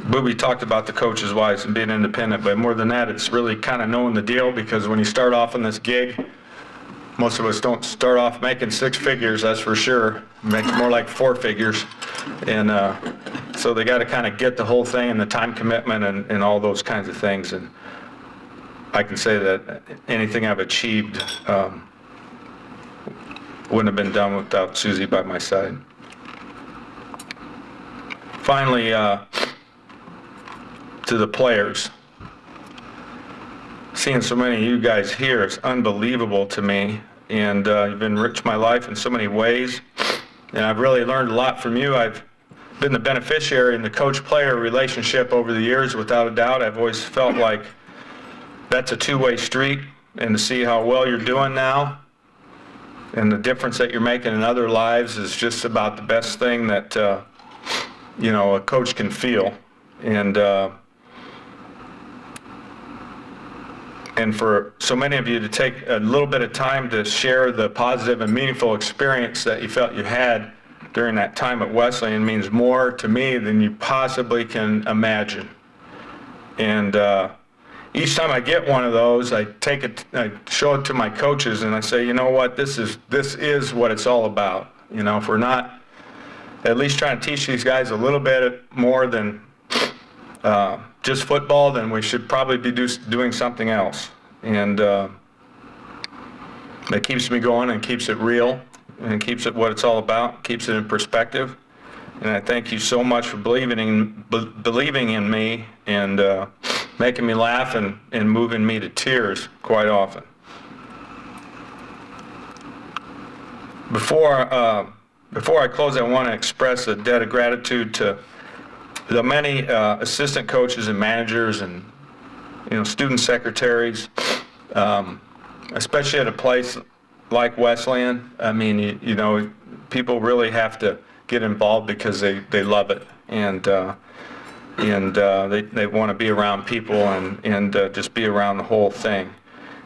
Booby talked about the coach's wives and being independent, but more than that, it's really kind of knowing the deal, because when you start off in this gig, most of us don't start off making six figures, that's for sure. Makes more like four figures. And so they got to kind of get the whole thing and the time commitment and all those kinds of things. And I can say that anything I've achieved wouldn't have been done without Susie by my side. Finally, to the players. Seeing so many of you guys here is unbelievable to me, and you've enriched my life in so many ways, and I've really learned a lot from you. I've been the beneficiary in the coach-player relationship over the years, without a doubt. I've always felt like that's a two-way street, and to see how well you're doing now and the difference that you're making in other lives is just about the best thing that you know, a coach can feel. And for so many of you to take a little bit of time to share the positive and meaningful experience that you felt you had during that time at Wesleyan means more to me than you possibly can imagine. And each time I get one of those, I show it to my coaches, and I say, you know what, this is what it's all about. You know, if we're not at least trying to teach these guys a little bit more than just football, then we should probably be doing something else. And that keeps me going and keeps it real and keeps it what it's all about, keeps it in perspective. And I thank you so much for believing in me and making me laugh and moving me to tears quite often. Before I close, I want to express a debt of gratitude to the many assistant coaches and managers and, you know, student secretaries, especially at a place like Wesleyan. I mean, you know, people really have to get involved because they love it, and they want to be around people and just be around the whole thing.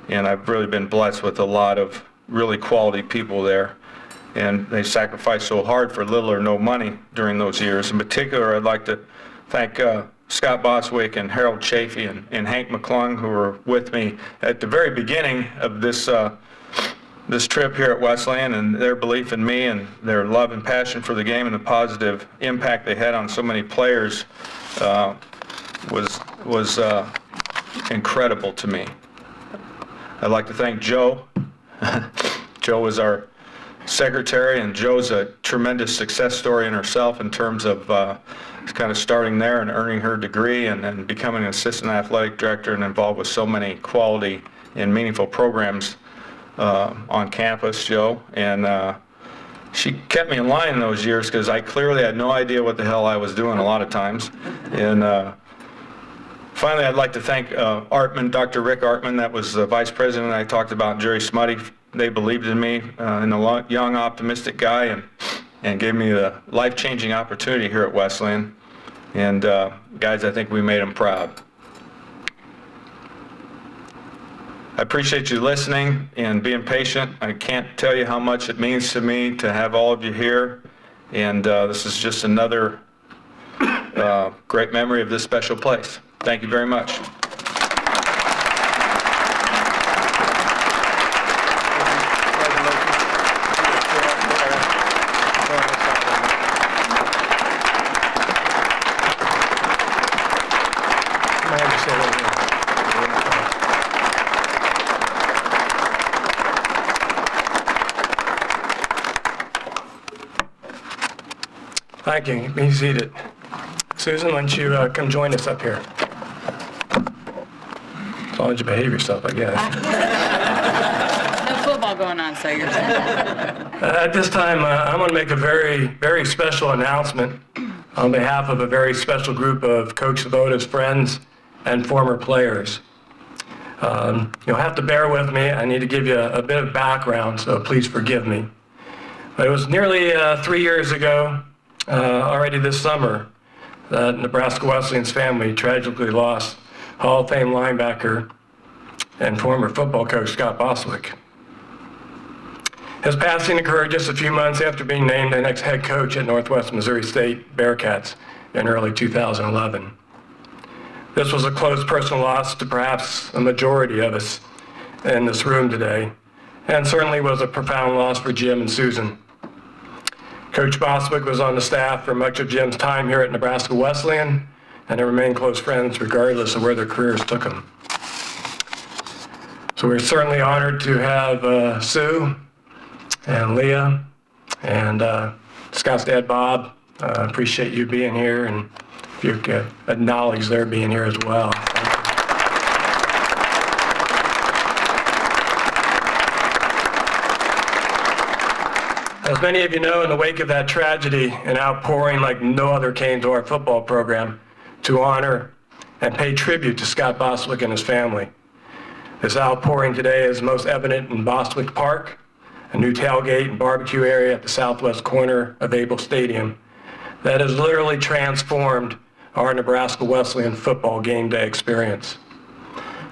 And I've really been blessed with a lot of really quality people there. And they sacrificed so hard for little or no money during those years. In particular, I'd like to thank Scott Boswick and Harold Chafee and Hank McClung, who were with me at the very beginning of this trip here at Wesleyan, and their belief in me and their love and passion for the game and the positive impact they had on so many players was incredible to me. I'd like to thank Joe. Joe was our secretary, and Joe's a tremendous success story in herself in terms of kind of starting there and earning her degree and then becoming an assistant athletic director and involved with so many quality and meaningful programs on campus, Joe. And she kept me in line in those years because I clearly had no idea what the hell I was doing a lot of times. And finally, I'd like to thank Artman, Dr. Rick Artman, that was the vice president I talked about, Jerry Smutty. They believed in me, in a young, optimistic guy, and gave me a life-changing opportunity here at Wesleyan. And guys, I think we made them proud. I appreciate you listening and being patient. I can't tell you how much it means to me to have all of you here. And this is just another great memory of this special place. Thank you very much. Thank you. Be seated. Susan, why don't you come join us up here? As long as you behave yourself, I guess. No football going on, so you're fine. At this time, I'm going to make a very, very special announcement on behalf of a very special group of Coach Svoboda's friends and former players. You'll have to bear with me. I need to give you a bit of background, so please forgive me. But it was nearly 3 years ago, already this summer, that Nebraska Wesleyan's family tragically lost Hall of Fame linebacker and former football coach Scott Boswick. His passing occurred just a few months after being named the next head coach at Northwest Missouri State Bearcats in early 2011. This was a close personal loss to perhaps a majority of us in this room today, and certainly was a profound loss for Jim and Susan. Coach Bostwick was on the staff for much of Jim's time here at Nebraska Wesleyan, and they remained close friends regardless of where their careers took them. So we're certainly honored to have Sue and Leah and Scott's dad, Bob. Appreciate you being here, and if you could acknowledge their being here as well. As many of you know, in the wake of that tragedy, an outpouring like no other came to our football program to honor and pay tribute to Scott Bostwick and his family. This outpouring today is most evident in Bostwick Park, a new tailgate and barbecue area at the southwest corner of Abel Stadium that has literally transformed our Nebraska Wesleyan football game day experience.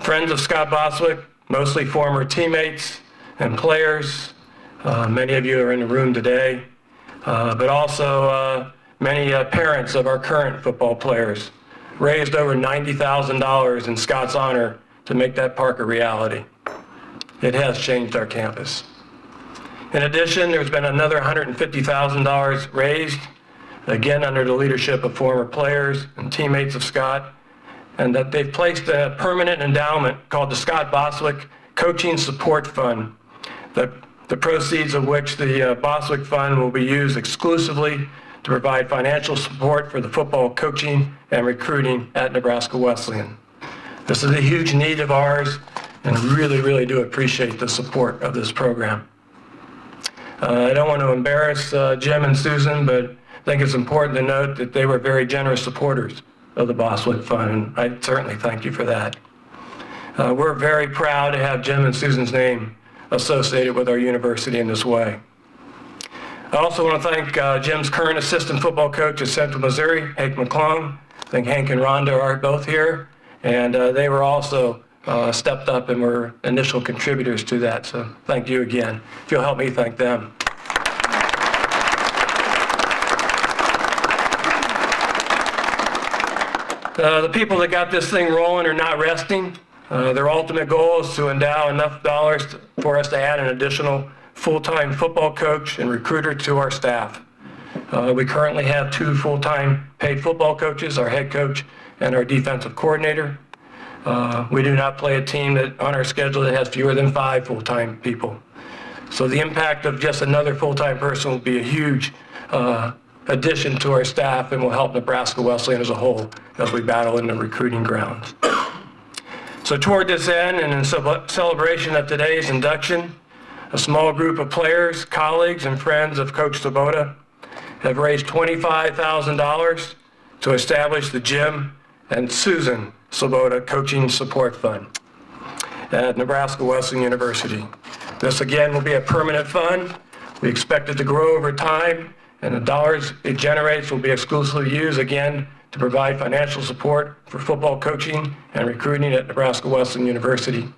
Friends of Scott Bostwick, mostly former teammates and players, many of you are in the room today, but also many parents of our current football players raised over $90,000 in Scott's honor to make that park a reality. It has changed our campus. In addition, there's been another $150,000 raised, again under the leadership of former players and teammates of Scott, and that they've placed a permanent endowment called the Scott Bostwick Coaching Support Fund, the proceeds of which the Bostwick Fund will be used exclusively to provide financial support for the football coaching and recruiting at Nebraska Wesleyan. This is a huge need of ours, and really, really do appreciate the support of this program. I don't want to embarrass Jim and Susan, but I think it's important to note that they were very generous supporters of the Bostwick Fund, and I certainly thank you for that. We're very proud to have Jim and Susan's name associated with our university in this way. I also want to thank Jim's current assistant football coach at Central Missouri, Hank McClung. I think Hank and Rhonda are both here, and they were also stepped up and were initial contributors to that, so thank you again. If you'll help me thank them. The people that got this thing rolling are not resting. Their ultimate goal is to endow enough dollars for us to add an additional full-time football coach and recruiter to our staff. We currently have 2 full-time paid football coaches, our head coach and our defensive coordinator. We do not play a team that on our schedule that has fewer than 5 full-time people. So the impact of just another full-time person will be a huge addition to our staff and will help Nebraska Wesleyan as a whole as we battle in the recruiting grounds. So toward this end, and in celebration of today's induction, a small group of players, colleagues, and friends of Coach Svoboda have raised $25,000 to establish the Jim and Susan Svoboda Coaching Support Fund at Nebraska Wesleyan University. This again will be a permanent fund. We expect it to grow over time, and the dollars it generates will be exclusively used again to provide financial support for football coaching and recruiting at Nebraska Wesleyan University.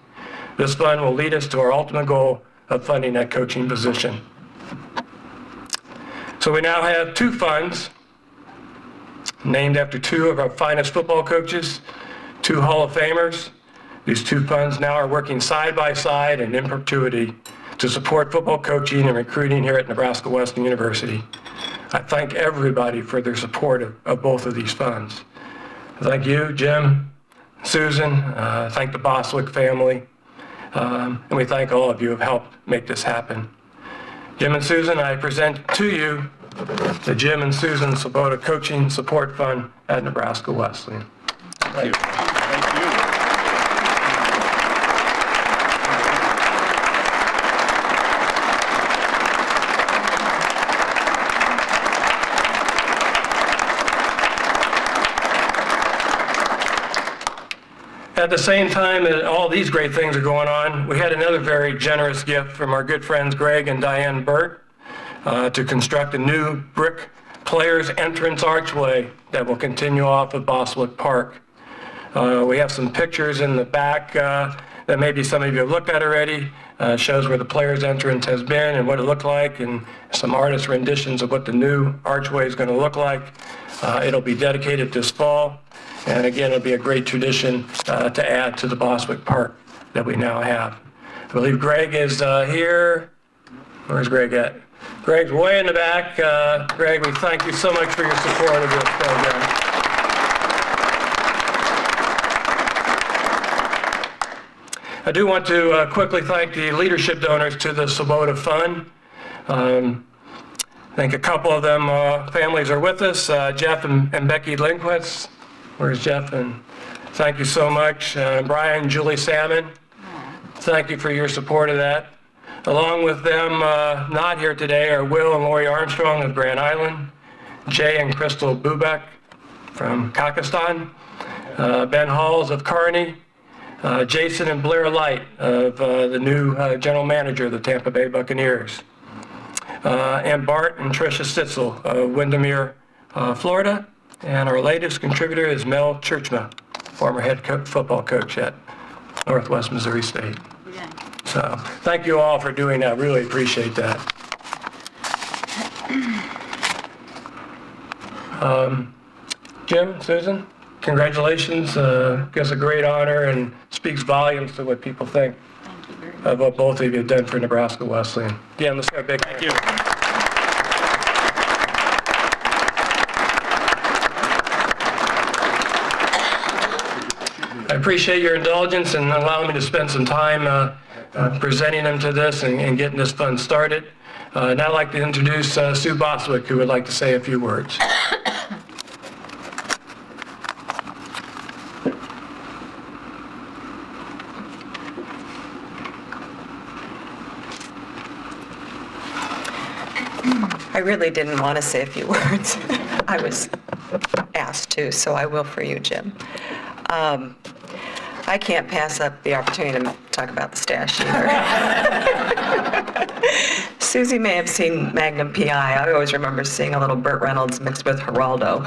This fund will lead us to our ultimate goal of funding that coaching position. So we now have 2 funds named after 2 of our finest football coaches, 2 Hall of Famers. These 2 funds now are working side by side and in perpetuity to support football coaching and recruiting here at Nebraska Wesleyan University. I thank everybody for their support of both of these funds. Thank you, Jim, Susan, thank the Bostwick family, and we thank all of you who have helped make this happen. Jim and Susan, I present to you the Jim and Susan Svoboda Coaching Support Fund at Nebraska Wesleyan. Thank you. At the same time that all these great things are going on, we had another very generous gift from our good friends Greg and Diane Burt to construct a new brick players entrance archway that will continue off of Bostwick Park. We have some pictures in the back that maybe some of you have looked at already. Shows where the players' entrance has been and what it looked like, and some artist renditions of what the new archway is going to look like. It'll be dedicated this fall, and again, it'll be a great tradition to add to the Boswick Park that we now have. I believe Greg is here. Where's Greg at? Greg's way in the back. Greg, we thank you so much for your support of this program. I do want to quickly thank the leadership donors to the Svoboda Fund. I think a couple of them families are with us, Jeff and Becky Lindquist. Where's Jeff? And thank you so much. Brian and Julie Salmon, thank you for your support of that. Along with them, not here today, are Will and Lori Armstrong of Grand Island, Jay and Crystal Bubek from Kakistan, Ben Halls of Kearney, Jason and Blair Light of the new general manager of the Tampa Bay Buccaneers, and Bart and Tricia Stitzel of Windermere, Florida. And our latest contributor is Mel Churchma, former head football coach at Northwest Missouri State. Yeah. So thank you all for doing that. Really appreciate that. Jim, Susan, congratulations. Gives a great honor and speaks volumes to what people think Thank you very much. of what both of you have done for Nebraska Wesleyan. Again, let's have a big thank you. I appreciate your indulgence and allowing me to spend some time presenting them to this and getting this fund started. Now I'd like to introduce Sue Boswick, who would like to say a few words. I really didn't want to say a few words. I was asked to, so I will for you, Jim. I can't pass up the opportunity to talk about the stash either. Susie may have seen Magnum P.I. I always remember seeing a little Burt Reynolds mixed with Geraldo.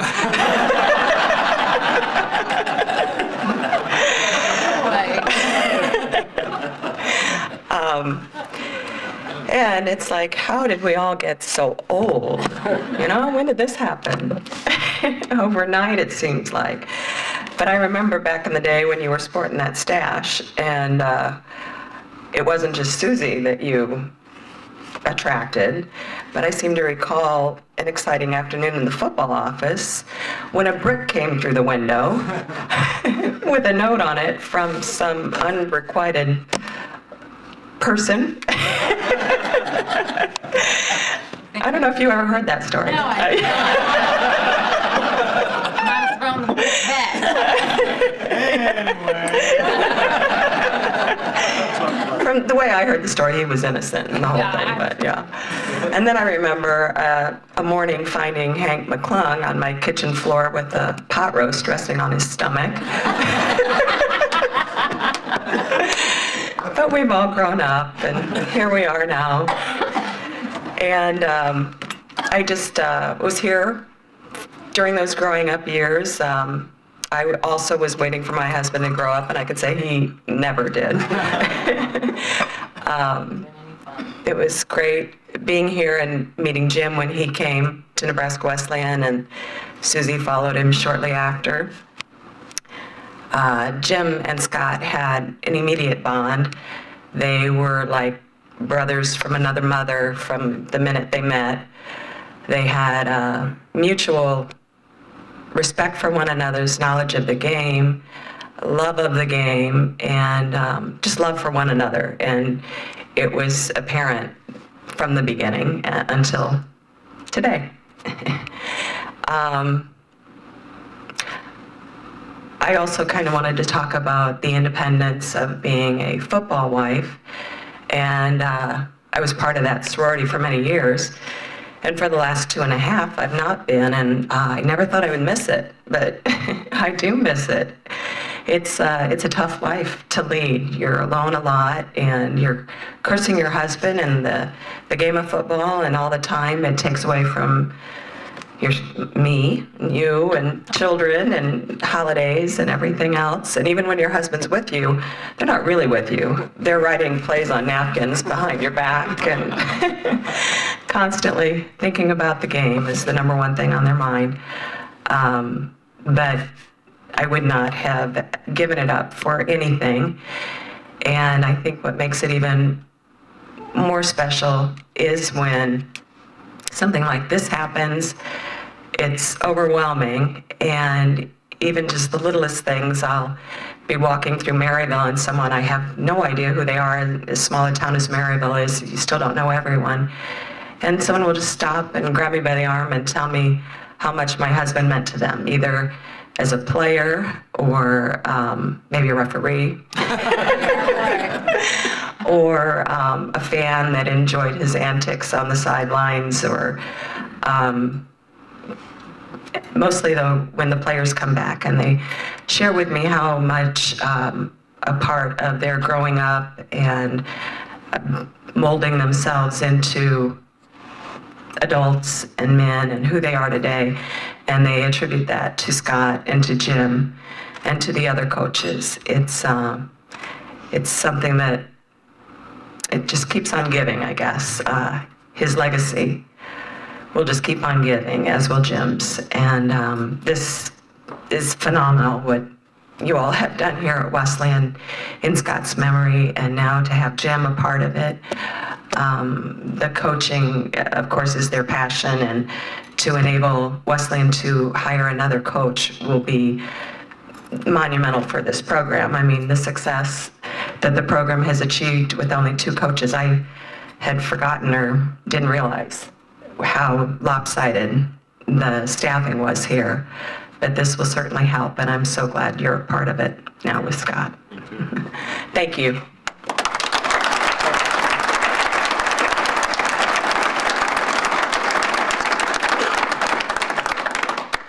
And it's like, how did we all get so old? You know, when did this happen? Overnight, it seems like. But I remember back in the day when you were sporting that stash, and it wasn't just Susie that you attracted, but I seem to recall an exciting afternoon in the football office when a brick came through the window with a note on it from some unrequited person. I don't know if you ever heard that story. No, I didn't. Might have thrown the back. From the way I heard the story, he was innocent in the whole thing, but yeah. And then I remember a morning finding Hank McClung on my kitchen floor with a pot roast resting on his stomach. But we've all grown up, and here we are now. And I just was here during those growing up years. I also was waiting for my husband to grow up, and I could say he never did. It was great being here and meeting Jim when he came to Nebraska Wesleyan, and Susie followed him shortly after. Jim and Scott had an immediate bond. They were like brothers from another mother from the minute they met. They had mutual respect for one another's knowledge of the game, love of the game, and just love for one another. And it was apparent from the beginning until today. I also kind of wanted to talk about the independence of being a football wife. And I was part of that sorority for many years. And for the last 2.5, I've not been, and I never thought I would miss it, but I do miss it. It's a tough life to lead. You're alone a lot, and you're cursing your husband and the game of football and all the time it takes away from me, and you, and children, and holidays, and everything else. And even when your husband's with you, they're not really with you. They're writing plays on napkins behind your back, and constantly thinking about the game is the number one thing on their mind. But I would not have given it up for anything. And I think what makes it even more special is when something like this happens. It's overwhelming, and even just the littlest things. I'll be walking through Maryville and someone, I have no idea who they are. As small a town as Maryville is, you still don't know everyone. And someone will just stop and grab me by the arm and tell me how much my husband meant to them, either as a player or maybe a referee or a fan that enjoyed his antics on the sidelines, or mostly though when the players come back and they share with me how much a part of their growing up and molding themselves into adults and men and who they are today, and they attribute that to Scott and to Jim and to the other coaches. It's something that it just keeps on giving, I guess. His legacy will just keep on giving, as will Jim's. And this is phenomenal, what you all have done here at Wesleyan in Scott's memory, and now to have Jim a part of it. The coaching, of course, is their passion, and to enable Wesleyan to hire another coach will be monumental for this program. I mean, the success that the program has achieved with only 2 coaches, I had forgotten or didn't realize how lopsided the staffing was here. But this will certainly help, and I'm so glad you're a part of it now with Scott. Thank you.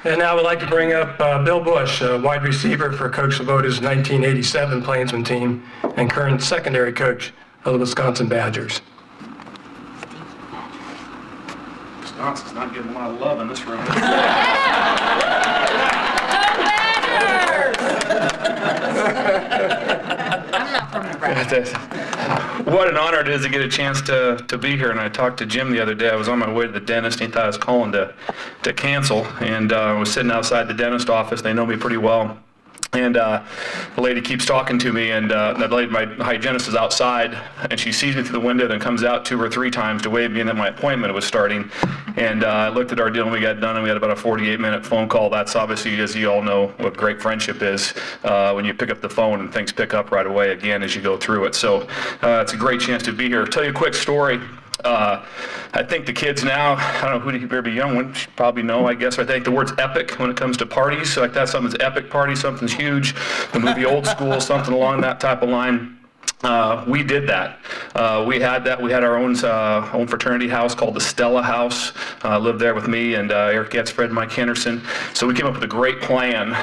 And now I'd like to bring up Bill Bush, wide receiver for Coach Svoboda's 1987 Plainsman team and current secondary coach of the Wisconsin Badgers. Wisconsin's not getting a lot of love in this room. I'm not from Nebraska. What an honor it is to get a chance to be here. And I talked to Jim the other day. I was on my way to the dentist, and he thought I was calling to cancel. And I was sitting outside the dentist office. They know me pretty well. And the lady keeps talking to me, and that lady, my hygienist, is outside, and she sees me through the window, then comes out 2 or 3 times to wave me, and then my appointment was starting. And I looked at our deal, and we got done, and we had about a 48-minute phone call. That's obviously, as you all know, what great friendship is when you pick up the phone and things pick up right away again as you go through it. So it's a great chance to be here. I'll tell you a quick story. I think the kids now, I don't know who very young ones should probably know, I guess. I think the word's epic when it comes to parties. So like that's something's epic party, something's huge. The movie Old School, something along that type of line. We did that. We had that. We had our own fraternity house called the Stella House. Lived there with me and Eric Getz, Fred, Mike Henderson. So we came up with a great plan.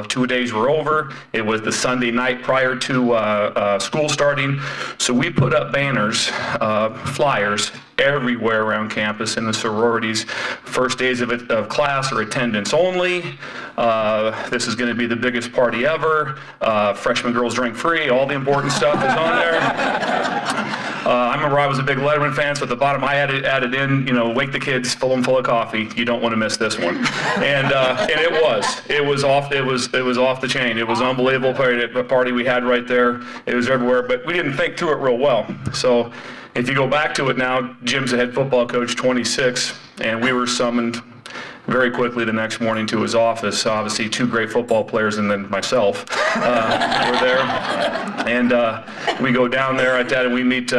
2 days were over. It was the Sunday night prior to school starting. So we put up banners, flyers, everywhere around campus in the sororities. First days of class are attendance only. This is going to be the biggest party ever. Freshman girls drink free. All the important stuff is on there. I remember I was a big Letterman fan, so at the bottom I added in, wake the kids, fill them full of coffee. You don't want to miss this one. And it was off the chain. It was an unbelievable party we had right there. It was everywhere, but we didn't think through it real well. So if you go back to it now, Jim's the head football coach, 26, and we were summoned very quickly the next morning to his office. Obviously, 2 great football players and then myself were there. And we go down there at that, and we meet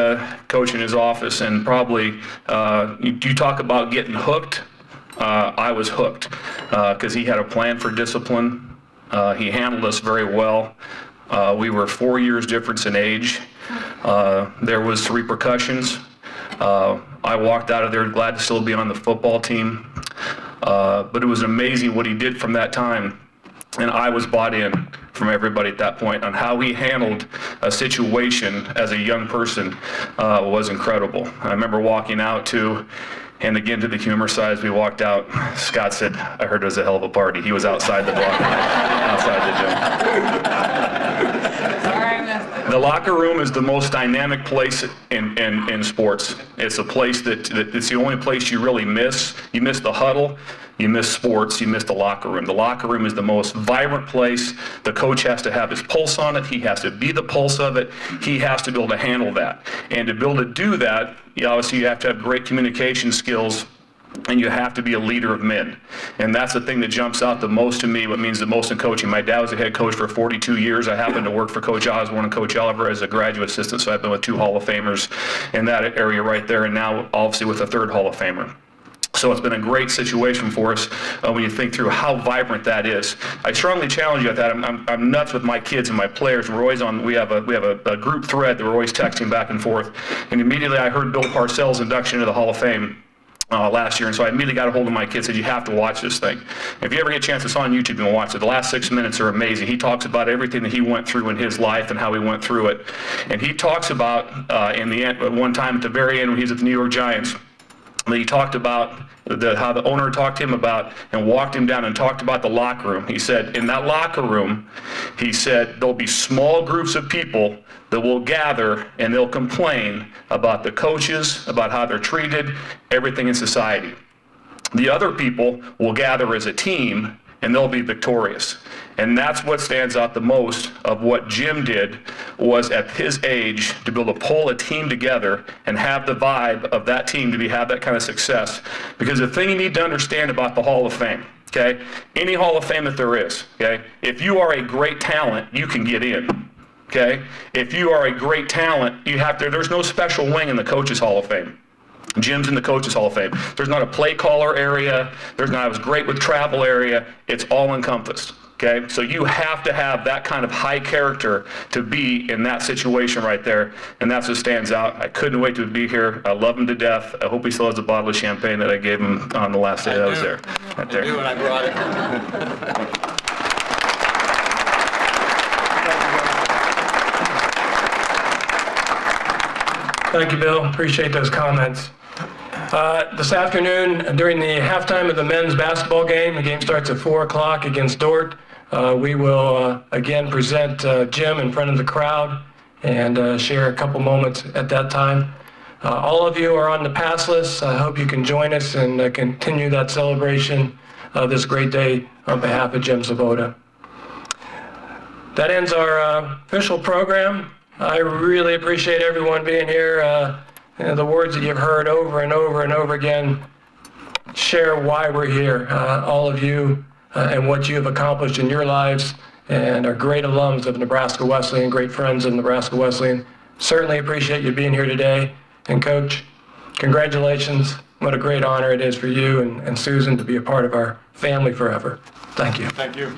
Coach in his office. And probably, you talk about getting hooked. I was hooked because he had a plan for discipline. He handled us very well. We were 4 years difference in age. There was repercussions. I walked out of there glad to still be on the football team. But it was amazing what he did from that time. And I was bought in from everybody at that point on how he handled a situation as a young person was incredible. I remember walking out to And again, to the humor side, as we walked out, Scott said, I heard it was a hell of a party. He was outside the block, outside the gym. Sorry, I missed it. The locker room is the most dynamic place in sports. It's a place that it's the only place you really miss. You miss the huddle, you miss sports, you miss the locker room. The locker room is the most vibrant place. The coach has to have his pulse on it. He has to be the pulse of it. He has to be able to handle that. And to be able to do that, obviously you have to have great communication skills, and you have to be a leader of men. And that's the thing that jumps out the most to me, what means the most in coaching. My dad was a head coach for 42 years. I happened to work for Coach Osborne and Coach Oliver as a graduate assistant, so I've been with 2 Hall of Famers in that area right there, and now obviously with a 3rd Hall of Famer. So it's been a great situation for us when you think through how vibrant that is. I strongly challenge you at that. I'm nuts with my kids and my players. We're always on. We have a group thread that we're always texting back and forth. And immediately I heard Bill Parcells' induction into the Hall of Fame last year, and so I immediately got a hold of my kids and said, you have to watch this thing. If you ever get a chance, it's on YouTube, and watch it. The last 6 minutes are amazing. He talks about everything that he went through in his life and how he went through it. And he talks about, in the end, one time at the very end when he was at the New York Giants, he talked about how the owner talked to him about and walked him down and talked about the locker room. He said, in that locker room, he said, there'll be small groups of people that will gather and they'll complain about the coaches, about how they're treated, everything in society. The other people will gather as a team and they'll be victorious. And that's what stands out the most of what Jim did, was at his age to be able to pull a team together and have the vibe of that team to have that kind of success. Because the thing you need to understand about the Hall of Fame, okay, any Hall of Fame that there is, okay, if you are a great talent, you can get in, okay? If you are a great talent, there's no special wing in the Coaches Hall of Fame. Jim's in the Coaches Hall of Fame. There's not a play caller area. I was great with travel area. It's all encompassed. Okay, so you have to have that kind of high character to be in that situation right there, and that's what stands out. I couldn't wait to be here. I love him to death. I hope he still has a bottle of champagne that I gave him on the last day I was there. Right there. I knew when I brought it. Thank you, Bill. Appreciate those comments. This afternoon, during the halftime of the men's basketball game, the game starts at 4 o'clock against Dort. We will again present Jim in front of the crowd and share a couple moments at that time. All of you are on the pass list. I hope you can join us and continue that celebration of this great day on behalf of Jim Svoboda. That ends our official program. I really appreciate everyone being here. The words that you've heard over and over and over again share why we're here. All of you and what you have accomplished in your lives and are great alums of Nebraska Wesleyan, great friends of Nebraska Wesleyan. Certainly appreciate you being here today. And Coach, congratulations. What a great honor it is for you and Susan to be a part of our family forever. Thank you. Thank you.